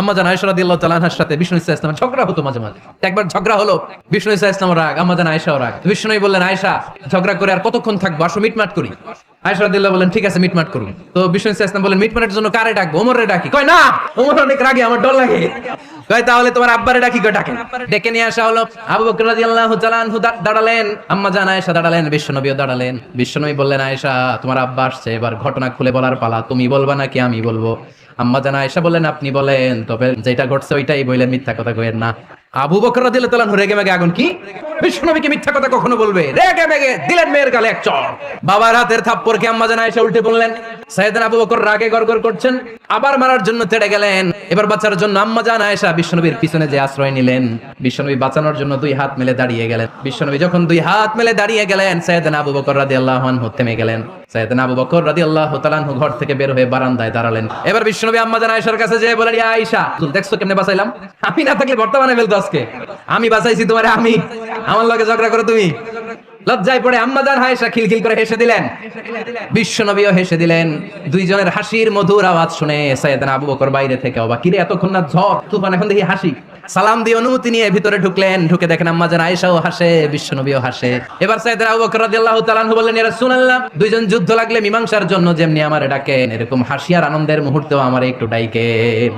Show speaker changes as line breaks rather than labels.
আম্মা জান আয়েশা রাদিয়াল্লাহু তাআলা আনহার সাথে বিষ্ণু ইসা ইসলামের ঝগড়া হতো মাঝে মাঝে। একবার ঝগড়া হলো, বিষ্ণু ইসা ইসলামের রাগ, আম্মা জান আয়েশাও রাগ। বিষ্ণু নবী বললেন, আয়েশা ঝগড়া করে আর কতক্ষণ থাকবো, আসো মিটমাট করি। আয়েশা রাদিয়াল্লাহু বললেন, ঠিক আছে মিটমাট করুন। তো বিষ্ণু ইসা ইসলাম বললেন, মিটমাটের জন্য কারে ডাকবো? ওমরে ডাকি। কয় না, ওমর অনেক রাগে, আমার ডর লাগে। কয় তাহলে তোমার আব্বারে ডাকি। কয় ডাকেন। ডেকে নিয়ে আসা হলো। আবু বকর রাদিয়াল্লাহু তাআলা আনহু দাঁড়ালেন, আম্মা জান আয়েশা দাঁড়ালেন, বিশ্বনবীও দাঁড়ালেন। বিশ্বনবী বললেন, আয়েশা তোমার আব্বা আসছে, এবার ঘটনা খুলে বলার পালা, তুমি বলবা নাকি আমি বলবো? আম্মা জান আয়েশা বললেন, আপনি বলেন, তবে যেটা ঘটছে ওইটাই বললেন, মিথ্যা কথা কইেন না। আবু বকর রাদিয়াল্লাহু তাআলা আনহু রেগে মেগে আগুন। কি বিশ্বনবীকে মিথ্যা কথা কখনো বলবে? রেগে মেগে দিলেন মেয়ের গালে এক চড়। বাবার হাতের থাপ্পড়কে আম্মা জান আয়েশা উল্টে বললেন। সাইয়েদনা আবু বকর রাগে গড়গড় করছেন, আবার মারার জন্য তেড়ে গেলেন। এবার বাঁচার জন্য আম্মা জান আয়েশা বিশ্বনবীর পিছনে যে আশ্রয় নিলেন, বিশ্বনবী বাঁচানোর জন্য দুই হাত মেলে দাঁড়িয়ে গেলেন। বিশ্বনবী যখন দুই হাত মেলে দাঁড়িয়ে গেলেন, সাইয়েদনা আবু বকর রাদিয়াল্লাহু আনহু থেমে গেলেন। সাইয়েদনা আবু বকর রাদিয়াল্লাহু তাআলা আনহু ঘর থেকে বের হয়ে বারান্দায় দাঁড়ালেন। এবার বিশ্বনবী আম্মা জান আয়েশার কাছে যেয়ে বলেন, ইয়া আয়েশা, তুমি দেখছো কেমনে বাঁচাইলাম? আমি না থাকলে বর্তমানে ফেলতো আজকে। আমি বাঁচাইছি তোমারে, আমি আমার লগে ঝগড়া করো তুমি? লজ্জায় পড়ে আম্মা জান আয়েশা খিলখিল করে হেসে দিলেন। বিশ্বনবীও হেসে দিলেন। দুইজনের হাসির মধুর আওয়াজ শুনে সাইয়েদনা আবু বকর বাইরে থেকে অবাক, কিরে এতক্ষণ না ঝড় তুফান, এখন দেখি হাসি। সালাম দিয়ে অনুমতি নিয়ে ভিতরে ঢুকলেন। ঢুকে দেখেন আম্মা জান আয়েশাও হাসে, বিশ্বনবীও হাসে। এবার সাইয়েদনা আবু বকর রাদিয়াল্লাহু তাআলা আনহু বললেন, ইয়া রাসূলুল্লাহ, দুইজন যুদ্ধ লাগলে মীমাংসার জন্য যেমনি আমারে ডাকেন, এরকম হাসি আর আনন্দের মুহূর্তেও আমারে একটু ডাকেন।